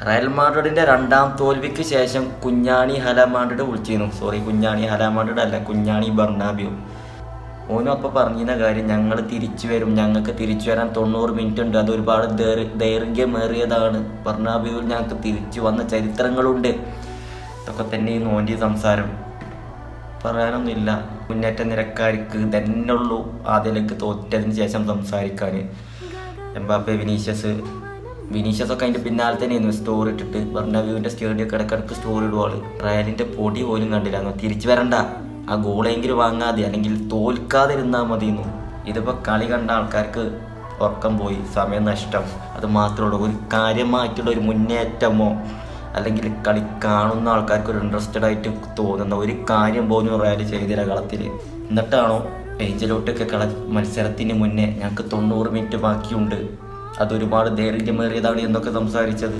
Real മാഡ്രിഡിന്റെ രണ്ടാം തോൽവിക്ക് ശേഷം കുഞ്ഞാണി ഹലാമാഡ്രിഡ് വിളിച്ചിരുന്നു. കുഞ്ഞാണി ഹലാമാഡ്രിഡ് അല്ല, കുഞ്ഞാണി ബർണാബ്യു. ഓനും അപ്പോൾ പറഞ്ഞിരുന്ന കാര്യം, ഞങ്ങൾ തിരിച്ചു വരും, ഞങ്ങൾക്ക് തിരിച്ചു വരാൻ 90 മിനിറ്റ് ഉണ്ട്, അത് ഒരുപാട് ദൈർഘ്യമേറിയതാണ്, ബർണാബ്യുവിൽ ഞങ്ങൾക്ക് തിരിച്ചു വന്ന ചരിത്രങ്ങളുണ്ട്. ഇതൊക്കെ തന്നെയാണ് ഓൻ്റെ സംസാരം. പറയാനൊന്നുമില്ല. മുന്നേറ്റ നിരക്കാർക്ക് തന്നെ ഉള്ളൂ ആദ്യത്തിലേക്ക് തോറ്റതിന് ശേഷം സംസാരിക്കാൻ. എംബാപ്പെ, വിനീഷ്യസൊക്കെ അതിൻ്റെ പിന്നാലെ തന്നെയായിരുന്നു സ്റ്റോറി ഇട്ടിട്ട്. ബർണാബ്യുവിൻ്റെ സ്റ്റേഡിയമൊക്കെ ഇടയ്ക്കിടയ്ക്ക് സ്റ്റോറി ഇടുവാൾ. റയലിൻ്റെ പൊടി പോലും കണ്ടില്ലായിരുന്നു. തിരിച്ചു വരണ്ട, ആ ഗോളെങ്കിലും വാങ്ങാതെ, അല്ലെങ്കിൽ തോൽക്കാതിരുന്നാൽ മതിയെന്നു. ഇതിപ്പോൾ കളി കണ്ട ആൾക്കാർക്ക് ഉറക്കം പോയി, സമയം നഷ്ടം, അത് മാത്രമേ ഉള്ളൂ. ഒരു കാര്യമായിട്ടുള്ള ഒരു മുന്നേറ്റമോ അല്ലെങ്കിൽ കളി കാണുന്ന ആൾക്കാർക്ക് ഒരു ഇൻട്രസ്റ്റഡ് ആയിട്ട് തോന്നുന്ന ഒരു കാര്യം പോലും റയൽ ചെയ്തില്ല കളത്തിൽ. എന്നിട്ടാണോ ഏഞ്ചലോട്ടൊക്കെ മത്സരത്തിന് മുന്നേ ഞങ്ങൾക്ക് 90 മിനിറ്റ് ബാക്കിയുണ്ട്, അതൊരുപാട് ദൈർഘ്യമേറിയതാണ് എന്നൊക്കെ സംസാരിച്ചത്.